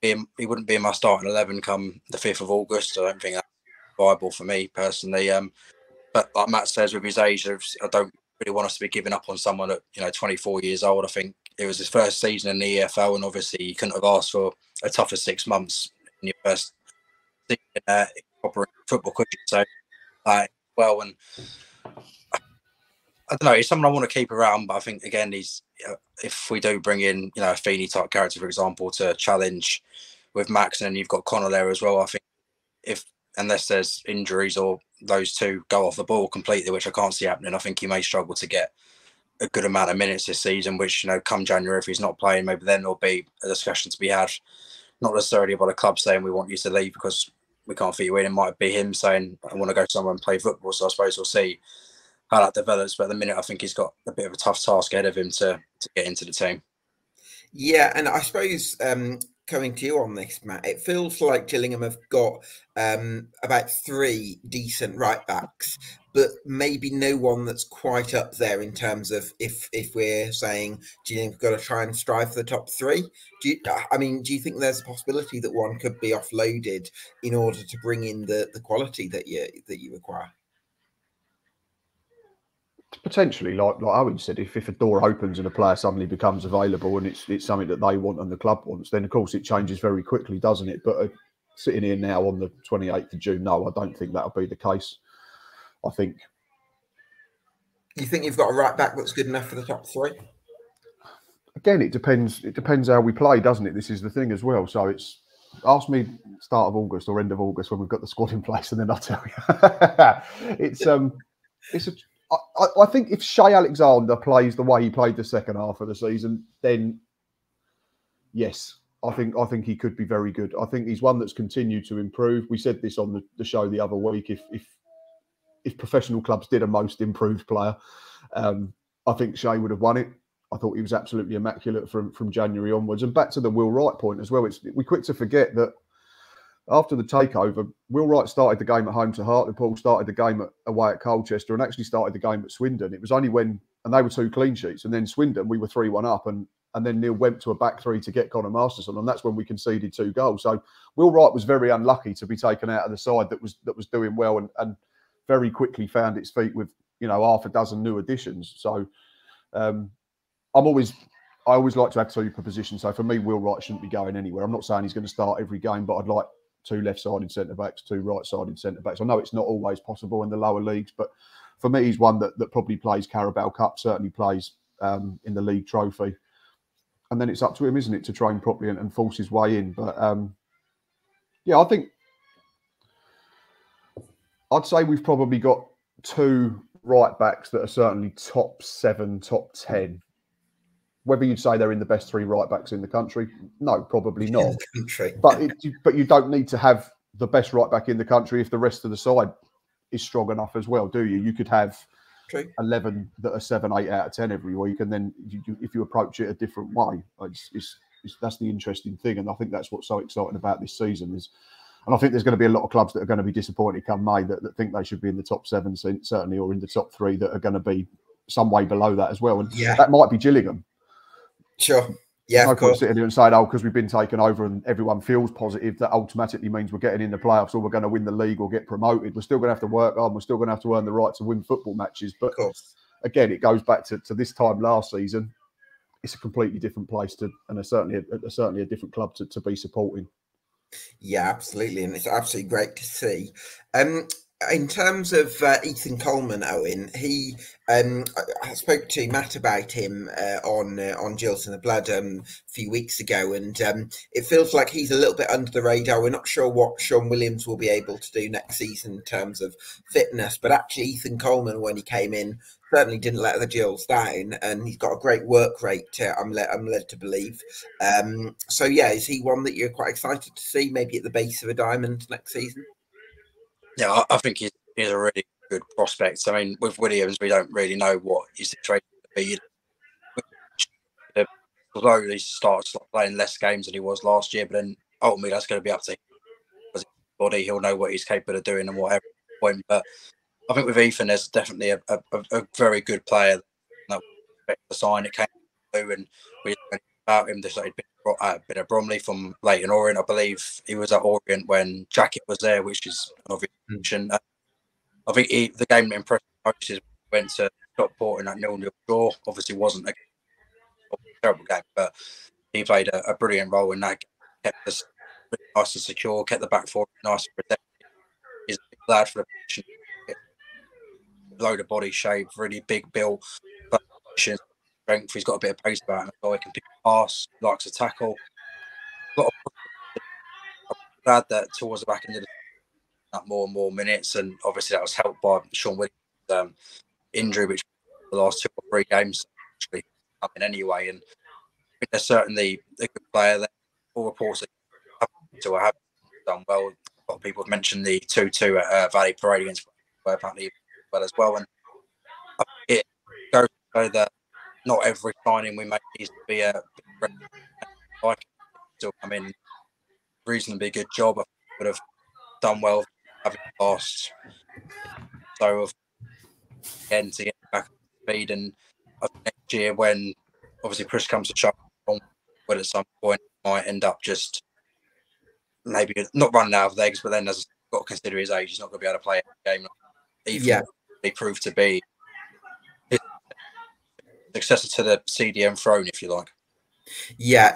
He wouldn't be in my starting 11 come the 5th of August. I don't think that's viable for me personally. But like Matt says, with his age, I don't really want us to be giving up on someone at 24 years old. I think it was his first season in the EFL, and obviously you couldn't have asked for a tougher 6 months in your first season in proper football, could you? So, well, and I don't know, he's someone I want to keep around, but I think again, he's if we do bring in a Feeney type character, for example, to challenge with Max, and then you've got Connor there as well. I think unless there's injuries or those two go off the ball completely, which I can't see happening, I think he may struggle to get a good amount of minutes this season, which, come January, if he's not playing, maybe then there'll be a discussion to be had, not necessarily about a club saying we want you to leave because we can't fit you in. It might be him saying, I want to go somewhere and play football. So I suppose we'll see how that develops. But at the minute, I think he's got a bit of a tough task ahead of him to get into the team. Yeah, and I suppose coming to you on this, Matt, it feels like Gillingham have got about 3 decent right backs, but maybe no one that's quite up there in terms of if we're saying Gillingham's got to try and strive for the top 3. Do you think there's a possibility that one could be offloaded in order to bring in the quality that you require? Potentially, like Owen said, if a door opens and a player suddenly becomes available and it's something that they want and the club wants, then of course it changes very quickly, doesn't it? But sitting here now on the 28th of June, no, I don't think that'll be the case. I think. You think you've got a right back that's good enough for the top 3? Again, it depends. It depends how we play, doesn't it? This is the thing as well. So it's ask me start of August or end of August when we've got the squad in place, and then I'll tell you. I think if Shea Alexander plays the way he played the second half of the season, then yes, I think he could be very good. I think he's one that's continued to improve. We said this on the show the other week. If professional clubs did a most improved player, I think Shea would have won it. I thought he was absolutely immaculate from January onwards. And back to the Will Wright point as well. We're quick to forget that after the takeover, Will Wright started the game at home to Hartlepool, started the game away at Colchester, and actually started the game at Swindon. It was only and they were 2 clean sheets, and then Swindon, we were 3-1 up, and then Neil went to a back 3 to get Connor Masterson, and that's when we conceded 2 goals. So Will Wright was very unlucky to be taken out of the side that was doing well and very quickly found its feet with half a dozen new additions. So I always like to have 2 per position. So for me, Will Wright shouldn't be going anywhere. I'm not saying he's going to start every game, but I'd like 2 left-sided centre-backs, 2 right-sided centre-backs. I know it's not always possible in the lower leagues, but for me, he's one that probably plays Carabao Cup, certainly plays in the league trophy. And then it's up to him, isn't it, to train properly and force his way in. But, I think I'd say we've probably got 2 right backs that are certainly top 7, top 10. Whether you'd say they're in the best 3 right backs in the country, no, probably not. But you don't need to have the best right back in the country if the rest of the side is strong enough as well, do you? You could have 11 that are 7, 8 out of 10 every week, and then if you approach it a different way, that's the interesting thing. And I think that's what's so exciting about this season is. And I think there's going to be a lot of clubs that are going to be disappointed come May that think they should be in the top 7, certainly, or in the top 3 that are going to be some way below that as well. And that might be Gillingham. Sure. Yeah, no point sitting here and saying, because we've been taken over and everyone feels positive, that automatically means we're getting in the playoffs or we're going to win the league or get promoted. We're still going to have to work hard. We're still going to have to earn the right to win football matches. But again, it goes back to this time last season. It's a completely different place and certainly a different club to be supporting. Yeah, absolutely. And it's absolutely great to see. In terms of Ethan Coleman, Owen, I spoke to Matt about him on Gills in the Blood a few weeks ago, and it feels like he's a little bit under the radar. We're not sure what Sean Williams will be able to do next season in terms of fitness, but actually Ethan Coleman, when he came in, certainly didn't let the Gills down, and he's got a great work rate, I'm led to believe. So yeah, is he one that you're quite excited to see maybe at the base of a diamond next season? Yeah, I think he's a really good prospect. I mean, with Williams, we don't really know what his situation will be. Although he starts playing less games than he was last year, but then ultimately that's going to be up to him. Because his body, he'll know what he's capable of doing and whatever point. But I think with Ethan, there's definitely a very good player that we expect to sign. It came through, and we heard about him. He'd been at Bromley from Leyton Orient. I believe he was at Orient when Jacket was there, which is an obvious mention. I think the game that impressed me most is went to Stockport in that 0-0 draw. Obviously, wasn't a terrible game, but he played a brilliant role in that game. Kept us nice and secure, kept the back four nice and protected. He's a big lad for the position. Load of body shape, really big build, strength. He's got a bit of pace about him. He can pick a pass, likes to tackle. I'm glad that towards the back end of the more and more minutes, and obviously that was helped by Sean Williams' injury, which the last 2 or 3 games actually happened anyway. And I think they're certainly a good player. All reports that have done well. A lot of people have mentioned the 2-2 at Valley Parade against apparently well as well. And it goes to show that not every signing we make needs to be a like still come in reasonably good job. I would have done well having lost so of again to get back up to speed. And I think next year, when obviously push comes to shove, well, at some point might end up just maybe not running out of legs, but then as got to consider his age, he's not going to be able to play a game. Even he proved to be his successor to the CDM throne, if you like. Yeah,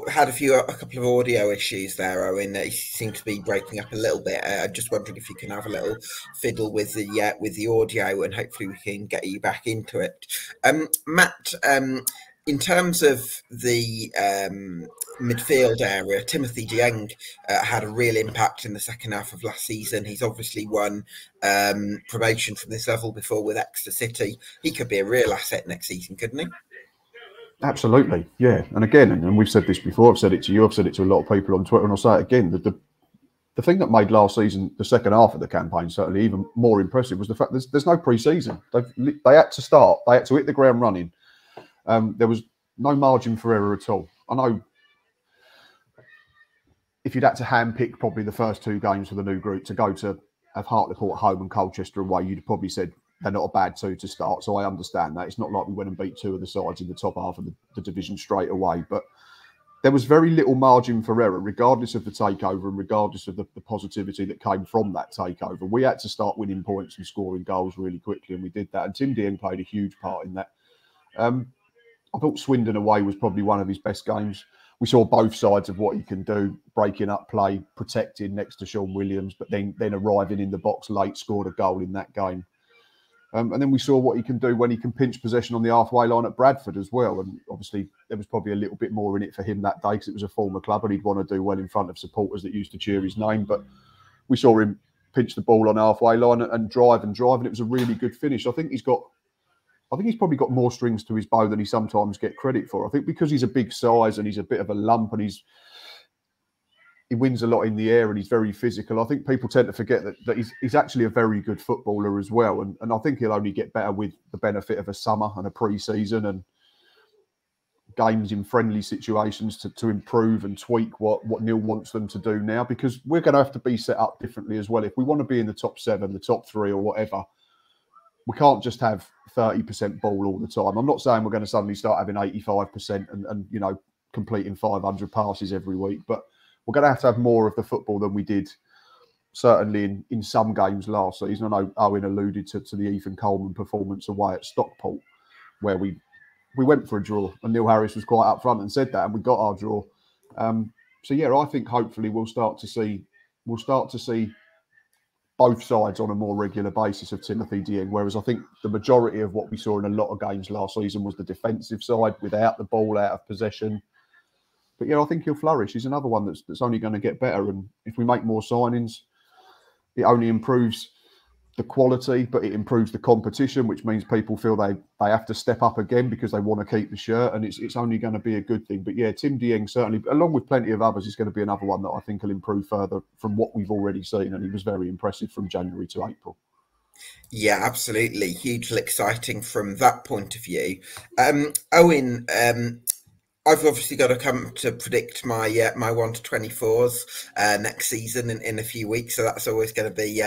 had a couple of audio issues there, Owen. He seemed to be breaking up a little bit. I just wondered if you can have a little fiddle with the audio, and hopefully we can get you back into it. Matt, in terms of the midfield area, Timothy Dieng had a real impact in the second half of last season. He's obviously won promotion from this level before with Exeter City. He could be a real asset next season, couldn't he? Absolutely, yeah. And again, and we've said this before, I've said it to you, I've said it to a lot of people on Twitter, and I'll say it again, the thing that made last season, the second half of the campaign, certainly even more impressive was the fact there's no pre-season. They had to start, they had to hit the ground running. There was no margin for error at all. I know if you'd had to handpick probably the first 2 games for the new group to go to have Hartlepool at home and Colchester away, you'd have probably said they're not a bad 2 to start. So I understand that. It's not like we went and beat 2 of the sides in the top half of the division straight away. But there was very little margin for error, regardless of the takeover and regardless of the positivity that came from that takeover. We had to start winning points and scoring goals really quickly, and we did that. And Tim Dieng played a huge part in that. I thought Swindon away was probably one of his best games. We saw both sides of what he can do, breaking up play, protecting next to Sean Williams, but then arriving in the box late, scored a goal in that game. And then we saw what he can do when he can pinch possession on the halfway line at Bradford as well. And obviously there was probably a little bit more in it for him that day because it was a former club and he'd want to do well in front of supporters that used to cheer his name. But we saw him pinch the ball on halfway line and drive, and it was a really good finish. I think he's probably got more strings to his bow than he sometimes get credit for. I think because he's a big size and he's a bit of a lump and he wins a lot in the air and he's very physical. I think people tend to forget that he's actually a very good footballer as well. And I think he'll only get better with the benefit of a summer and a pre-season and games in friendly situations to improve and tweak what Neil wants them to do now, because we're going to have to be set up differently as well. If we want to be in the top 7, the top 3 or whatever, we can't just have 30% ball all the time. I'm not saying we're going to suddenly start having 85% and completing 500 passes every week, but we're going to have more of the football than we did certainly in some games last season. I know Owen alluded to the Ethan Coleman performance away at Stockport, where we went for a draw, and Neil Harris was quite upfront and said that, and we got our draw. So yeah, I think hopefully we'll start to see both sides on a more regular basis of Timothy Dieng. Whereas I think the majority of what we saw in a lot of games last season was the defensive side, without the ball, out of possession. But yeah, I think he'll flourish. He's another one that's only going to get better, and if we make more signings, it only improves the quality, but it improves the competition, which means people feel they have to step up again because they want to keep the shirt, and it's only going to be a good thing. But yeah, Tim Dieng certainly, along with plenty of others, is going to be another one that I think will improve further from what we've already seen, and he was very impressive from January to April. Yeah, absolutely. Hugely exciting from that point of view. Owen, I've obviously got to come to predict my 1-24s next season in a few weeks, so that's always going to be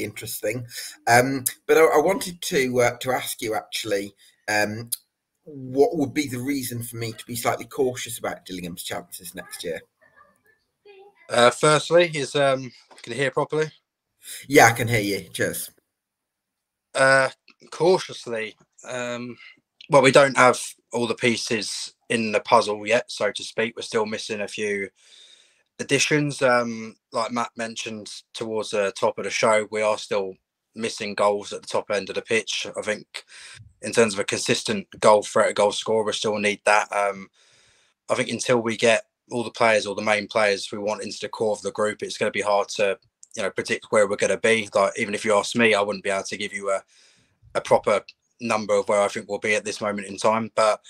interesting. But I wanted to ask you actually, what would be the reason for me to be slightly cautious about Gillingham's chances next year? Firstly, can you hear properly? Yeah, I can hear you. Cheers. Cautiously, well, we don't have all the pieces in the puzzle yet, so to speak. We're still missing a few additions. Like Matt mentioned towards the top of the show, we are still missing goals at the top end of the pitch. I think in terms of a consistent goal threat, a goal scorer, we still need that. I think until we get all the players, all the main players we want into the core of the group, it's going to be hard to predict where we're going to be. Like, even if you ask me, I wouldn't be able to give you a proper number of where I think we'll be at this moment in time. But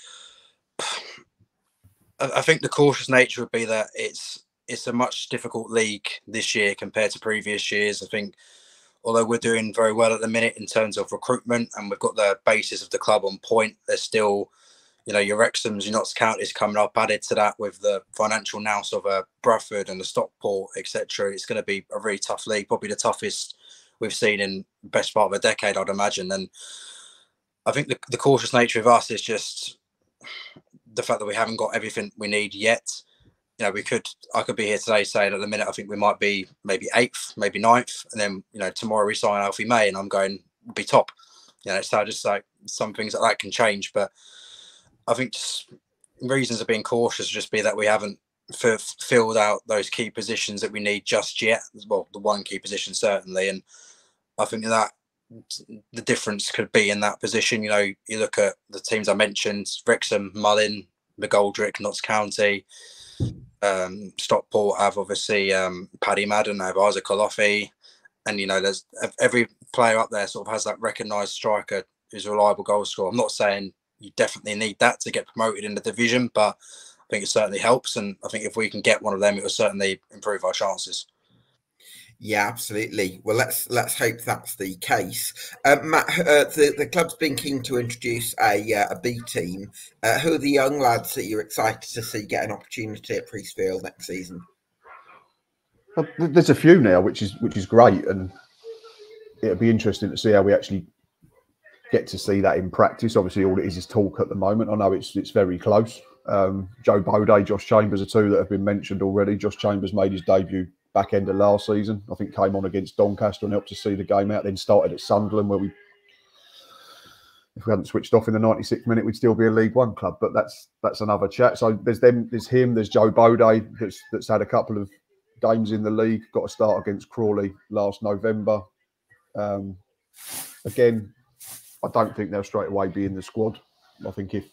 I think the cautious nature would be that it's a much difficult league this year compared to previous years. I think although we're doing very well at the minute in terms of recruitment and we've got the basis of the club on point, there's still, your Wrexhams, your Notts Counties coming up, added to that with the financial nous of Bradford and the Stockport, etc. It's going to be a really tough league, probably the toughest we've seen in the best part of a decade, I'd imagine. And I think the cautious nature of us is just the fact that we haven't got everything we need yet. I could be here today saying at the minute I think we might be maybe 8th, maybe 9th, and then tomorrow we sign Alfie May and I'm going we'll be top. So just like some things like that can change, but I think just reasons of being cautious just be that we haven't filled out those key positions that we need just yet. Well, the one key position certainly, and I think that the difference could be in that position. You look at the teams I mentioned: Wrexham, Mullin, McGoldrick, Notts County, Stockport have obviously Paddy Madden, have Isaac Olofi, and there's every player up there sort of has that recognised striker who's a reliable goal scorer. I'm not saying you definitely need that to get promoted in the division, but I think it certainly helps, and I think if we can get one of them, it will certainly improve our chances. Yeah, absolutely. Well, let's hope that's the case. Matt, the club's been keen to introduce a B team. Who are the young lads that you're excited to see get an opportunity at Priestfield next season? There's a few now, which is great, and it'll be interesting to see how we actually get to see that in practice. Obviously, all it is talk at the moment. I know it's very close. Joe Bode, Josh Chambers are two that have been mentioned already. Josh Chambers made his debut back end of last season. I think came on against Doncaster and helped to see the game out. Then started at Sunderland, where if we hadn't switched off in the 96th minute, we'd still be a League One club. But that's another chat. So there's him, there's Joe Bode that's had a couple of games in the league. Got a start against Crawley last November. Again, I don't think they'll straight away be in the squad. I think if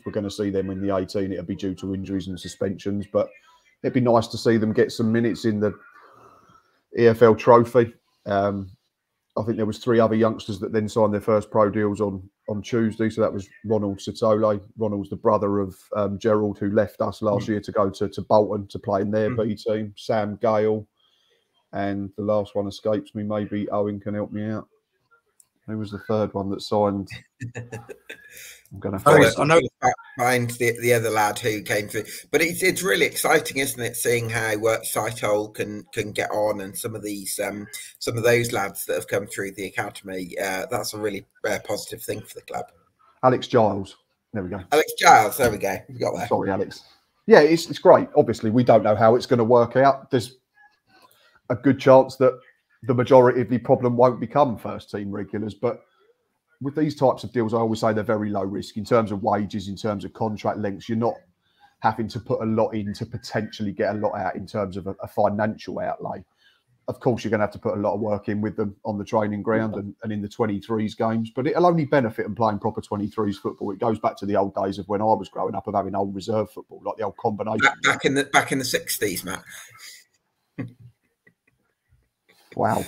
we're going to see them in the 18, it'll be due to injuries and suspensions. But it'd be nice to see them get some minutes in the EFL Trophy. I think there was 3 other youngsters that then signed their first pro deals on Tuesday. So that was Ronald Sitole. Ronald's the brother of Gerald, who left us last year to go to Bolton to play in their B team. Sam Gale, and the last one escapes me. Maybe Owen can help me out. Who was the third one that signed? I'm going to find the other lad who came through, but it's really exciting, isn't it? Seeing how Sitole can get on, and some of those lads that have come through the academy. That's a really positive thing for the club. Alex Giles, there we go. Alex Giles, there we go. We got there. Sorry, Alex. Yeah, it's great. Obviously, we don't know how it's going to work out. There's a good chance that the majority of the problem won't become first team regulars, but with these types of deals, I always say they're very low risk in terms of wages, in terms of contract lengths. You're not having to put a lot in to potentially get a lot out in terms of a financial outlay. Of course, you're going to have to put a lot of work in with them on the training ground and in the 23s games, but it'll only benefit them playing proper 23s football. It goes back to the old days of when I was growing up of having old reserve football, like the old combination. Back in the 60s, Matt. Wow.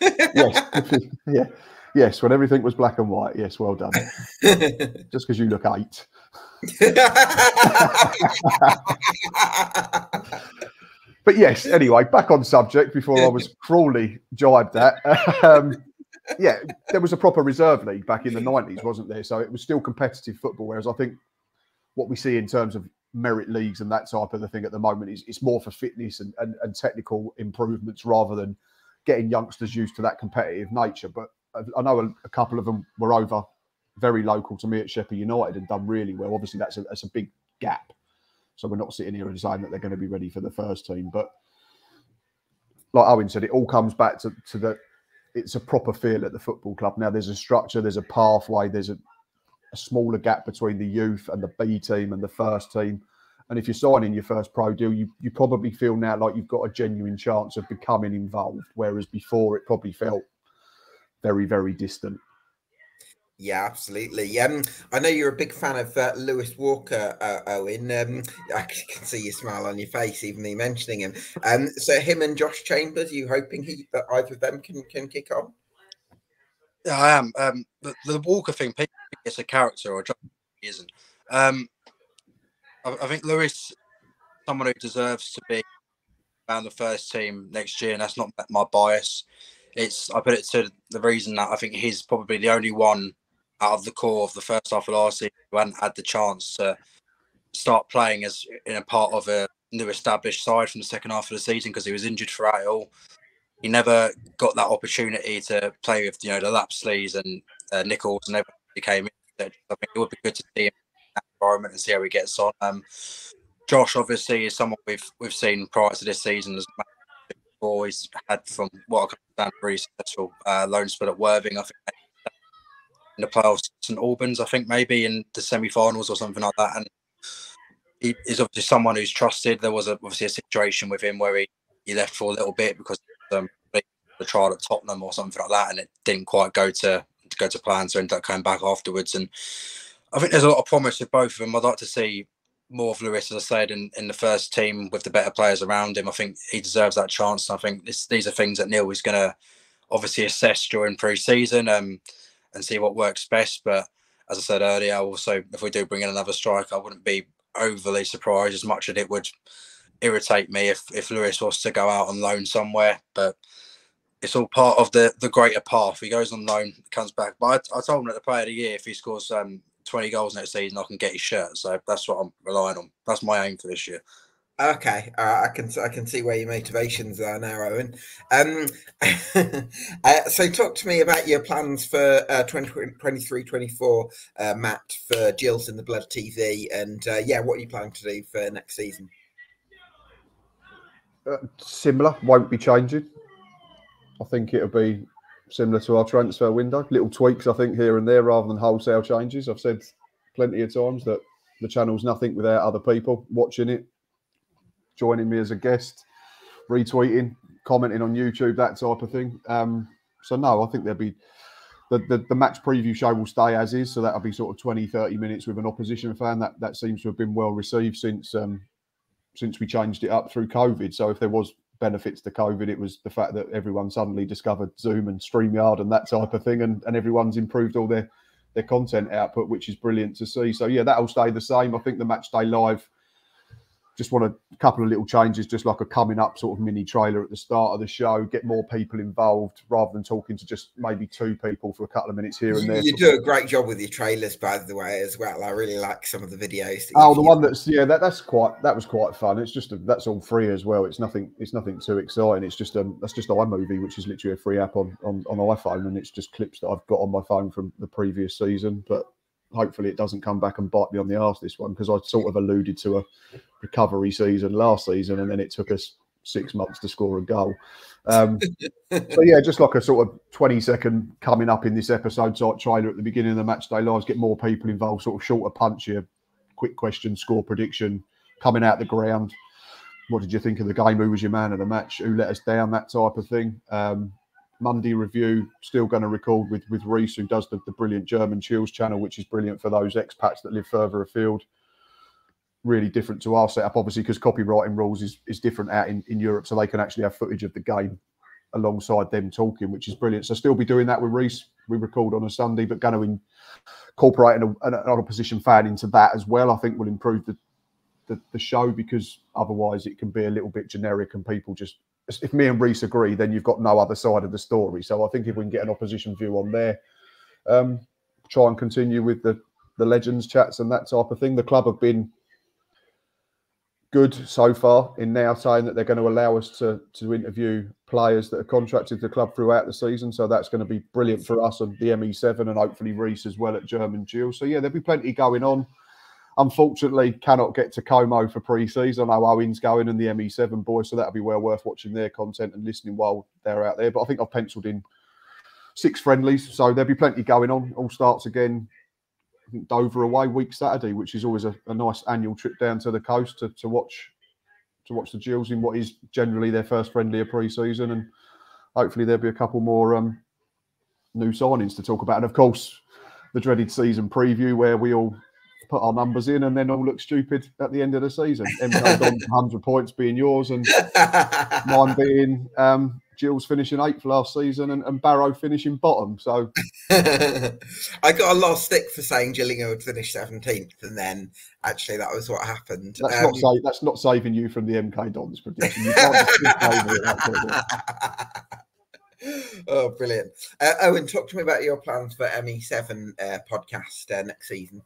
Yes. Yeah. Yes, when everything was black and white. Yes, well done. Just because you look 8. But yes, anyway, back on subject before I was cruelly jibed at. Yeah, there was a proper reserve league back in the 90s, wasn't there? So it was still competitive football, whereas I think what we see in terms of merit leagues and that type of the thing at the moment is it's more for fitness and technical improvements rather than getting youngsters used to that competitive nature. But I know a couple of them were over very local to me at Sheffield United and done really well. Obviously, that's a big gap. So we're not sitting here and saying that they're going to be ready for the first team. But like Owen said, it all comes back to the it's a proper feel at the football club. Now, there's a structure, there's a pathway, there's a smaller gap between the youth and the B team and the first team. And if you're signing your first pro deal, you probably feel now like you've got a genuine chance of becoming involved, whereas before it probably felt very, very distant. Yeah, absolutely. I know you're a big fan of Lewis Walker, Owen. I can see your smile on your face, even me mentioning him. So him and Josh Chambers, are you hoping that either of them can kick on? Yeah, I am. The Walker thing, people think it's a character, or Josh isn't. I think Lewis is someone who deserves to be around the first team next year, and that's not my bias. I put it to the reason that I think he's probably the only one out of the core of the first half of last season who hadn't had the chance to start playing as in a part of a new established side from the second half of the season because he was injured throughout it all. He never got that opportunity to play with, the Lapsleys and Nichols and everyone who came in. I think it would be good to see him in that environment and see how he gets on. Josh obviously is someone we've seen prior to this season as always had, from what I can understand, very successful loan spell at Worthing. I think in the playoffs, St Albans, I think maybe in the semi-finals or something like that. And he is obviously someone who's trusted. There was obviously a situation with him where he left for a little bit because the trial at Tottenham or something like that, and it didn't quite go to plan, so ended up coming back afterwards. And I think there's a lot of promise with both of them. I'd like to see more of Lewis, as I said, in the first team with the better players around him. I think he deserves that chance. And I think these are things that Neil is going to obviously assess during pre-season and see what works best. But as I said earlier, also, if we do bring in another striker, I wouldn't be overly surprised as much as it would irritate me if Lewis was to go out on loan somewhere. But it's all part of the greater path. He goes on loan, comes back. But I told him at the Player of the Year, if he scores 20 goals next season, I can get his shirt. So that's what I'm relying on. That's my aim for this year. Okay, I can see where your motivations are now, Owen. So talk to me about your plans for 2023-24, Matt, for Gills in the Blood TV, and what are you planning to do for next season? Similar, won't be changing. I think it'll be similar to our transfer window. Little tweaks, I think, here and there rather than wholesale changes. I've said plenty of times that the channel's nothing without other people watching it, joining me as a guest, retweeting, commenting on YouTube, that type of thing. So no, I think there'll be the match preview show will stay as is. So that'll be sort of 20-30 minutes with an opposition fan. That seems to have been well received since we changed it up through COVID. So if there was benefits to COVID. It was the fact that everyone suddenly discovered Zoom and StreamYard and that type of thing, and everyone's improved all their content output, which is brilliant to see. So yeah, that'll stay the same. I think the Match Day Live, just want a couple of little changes, just like a coming up sort of mini trailer at the start of the show, get more people involved rather than talking to just maybe 2 people for a couple of minutes here and there. You do a great job with your trailers, by the way, as well. I really like some of the videos. The one that was quite fun. It's just that's all free as well. It's nothing too exciting. It's just that's just iMovie, which is literally a free app on iPhone, and it's just clips that I've got on my phone from the previous season. But hopefully it doesn't come back and bite me on the arse this one, because I sort of alluded to a recovery season last season, and then it took us 6 months to score a goal. So yeah, just like a sort of 20-second coming up in this episode type trailer at the beginning of the Match Day Lives, get more people involved, sort of shorter, punchier, quick question, score prediction, coming out the ground. What did you think of the game? Who was your man of the match? Who let us down? That type of thing. Monday review, still going to record with Reese, who does the brilliant German Chills channel, which is brilliant for those expats that live further afield. Really different to our setup, obviously, because copywriting rules is different out in Europe, so they can actually have footage of the game alongside them talking, which is brilliant. So still be doing that with Reese. We record on a Sunday, but going to incorporate an opposition fan into that as well, I think will improve the show, because otherwise it can be a little bit generic and people just, if me and Reese agree, then you've got no other side of the story. So I think if we can get an opposition view on there, try and continue with the legends chats and that type of thing. The club have been good so far in now saying that they're going to allow us to interview players that are contracted to the club throughout the season. So that's going to be brilliant for us and the ME7, and hopefully Reese as well at German Gills. So yeah, there'll be plenty going on. Unfortunately, cannot get to Como for pre-season. I know Owen's going and the ME7 boys, so that'll be well worth watching their content and listening while they're out there. But I think I've penciled in 6 friendlies, so there'll be plenty going on. All starts again, I think, Dover away week Saturday, which is always a nice annual trip down to the coast to watch the Gills in what is generally their first friendly of pre-season, and hopefully there'll be a couple more new signings to talk about, and of course the dreaded season preview where we all put our numbers in and then all look stupid at the end of the season. MK Don's 100 points being yours, and mine being Gills finishing 8th last season and Barrow finishing bottom. So I got a lot of stick for saying Gillingham would finish 17th, and then actually that was what happened. That's not saving you from the MK Don's prediction. You can't just skip over it, that Oh, brilliant. Owen, talk to me about your plans for ME7 podcast next season.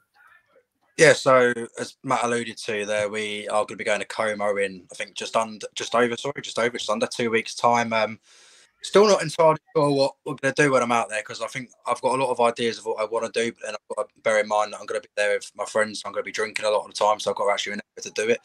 Yeah, so as Matt alluded to there, we are going to be going to Como in, I think, just under 2 weeks' time. Still not entirely sure what we're going to do when I'm out there, because I think I've got a lot of ideas of what I want to do, but then I've got to bear in mind that I'm going to be there with my friends. I'm going to be drinking a lot of the time, so I've got to actually remember to do it.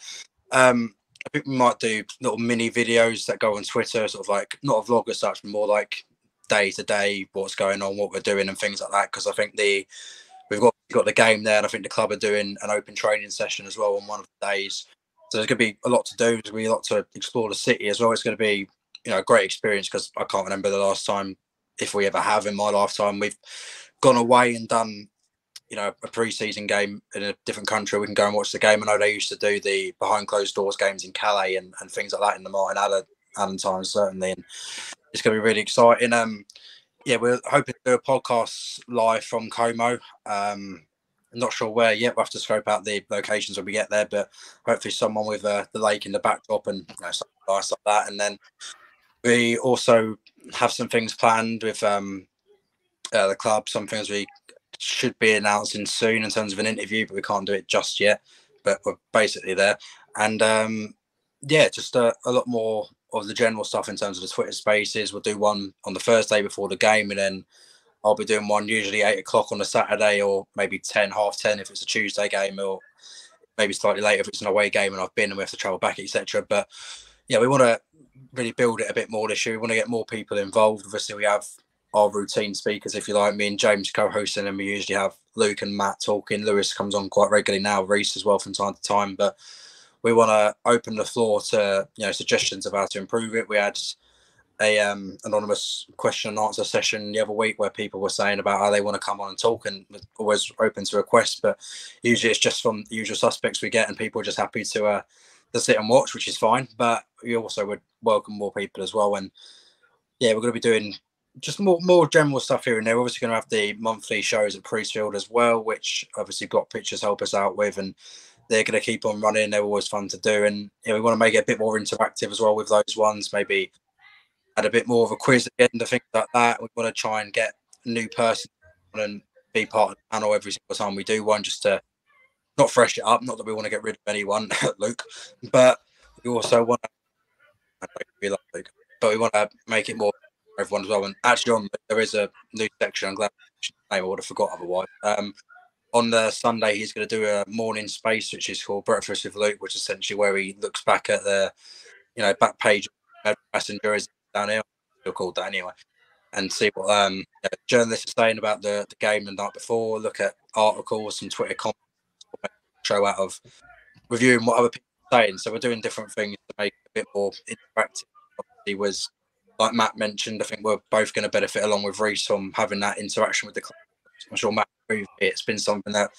I think we might do little mini videos that go on Twitter, sort of like, not a vlog as such, but more like day to day, what's going on, what we're doing and things like that, because I think we've got the game there, and I think the club are doing an open training session as well on one of the days. So there's going to be a lot to do. There's going to be a lot to explore the city as well. It's going to be, a great experience, because I can't remember the last time, if we ever have in my lifetime, we've gone away and done, a pre-season game in a different country. We can go and watch the game. I know they used to do the behind closed doors games in Calais and things like that in the Martin Allen times, certainly. And it's going to be really exciting. Yeah, we're hoping to do a podcast live from Como. I'm not sure where yet. We'll have to scope out the locations when we get there, but hopefully someone with the lake in the backdrop and something nice like that. And then we also have some things planned with the club. Some things we should be announcing soon in terms of an interview, but we can't do it just yet. But we're basically there. And just a lot more of the general stuff in terms of the Twitter spaces. We'll do one on the Thursday before the game, and then I'll be doing one usually 8 o'clock on a Saturday, or maybe 10:30 if it's a Tuesday game, or maybe slightly later if it's an away game and I've been and we have to travel back, etc. But yeah, we want to really build it a bit more this year. We want to get more people involved. Obviously, we have our routine speakers, if you like, me and James co-hosting, and we usually have Luke and Matt talking. Lewis comes on quite regularly now, Reese as well from time to time, but we want to open the floor to suggestions of how to improve it. We had a anonymous question and answer session the other week where people were saying about how they want to come on and talk, and we're always open to requests, but usually it's just from the usual suspects we get, and people are just happy to sit and watch, which is fine. But we also would welcome more people as well. And yeah, we're going to be doing just more general stuff here and there. We're obviously going to have the monthly shows at Priestfield as well, which obviously Block Pictures help us out with, and they're going to keep on running. They're always fun to do, and we want to make it a bit more interactive as well with those ones. Maybe add a bit more of a quiz at the end, things like that. We want to try and get a new person and be part of the panel every single time we do one, just to not fresh it up. Not that we want to get rid of anyone, Luke, but we also want to, but we want to make it more for everyone as well. And actually, there is a new section. I'm glad I would have forgot otherwise. On the Sunday, he's going to do a morning space, which is called Breakfast with Luke, which is essentially where he looks back at the, back page of Messenger is down here, still called that anyway, and see what journalists are saying about the game the night before. Look at articles and Twitter comments, show out of reviewing what other people are saying. So we're doing different things to make it a bit more interactive. Obviously, was like Matt mentioned, I think we're both going to benefit along with Reece from having that interaction with the club. I'm sure Matt agrees. It's been something that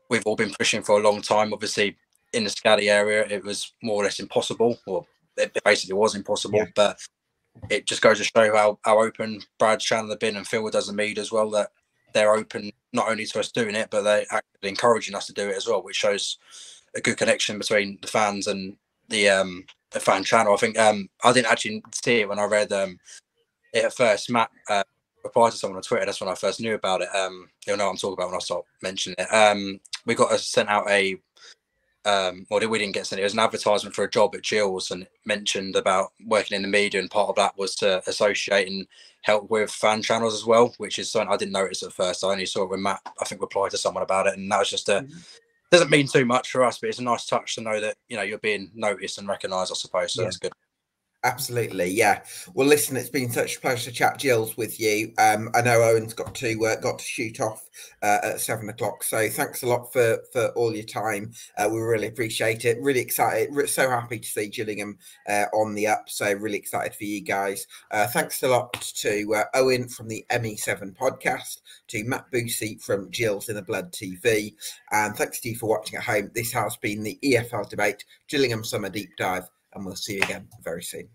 we've all been pushing for a long time. Obviously, in the Scally area, it was more or less impossible, or it basically was impossible. But it just goes to show how open Brad, Shannon have been, and Phil does the Mead as well, that they're open not only to us doing it, but they're actually encouraging us to do it as well, which shows a good connection between the fans and the fan channel. I think I didn't actually see it when I read it at first. Matt replied to someone on Twitter. That's when I first knew about it. You'll know what I'm talking about when I start mentioning it. We got sent out a well, we didn't get sent. It was an advertisement for a job at Gills, and it mentioned about working in the media, and part of that was to associate and help with fan channels as well, which is something I didn't notice at first. I only saw it when Matt, I think, replied to someone about it, and that was just doesn't mean too much for us, but it's a nice touch to know that you're being noticed and recognised, I suppose. So that's good. Absolutely, yeah. Well, listen, it's been such a pleasure to chat Gills with you. I know Owen's got to shoot off at 7 o'clock, so thanks a lot for all your time. We really appreciate it. Really excited. So happy to see Gillingham on the up. So really excited for you guys. Thanks a lot to Owen from the ME7 Podcast, to Matt Boosey from Gills in the Blood TV, and thanks to you for watching at home. This has been the EFL Debate Gillingham Summer Deep Dive, and we'll see you again very soon.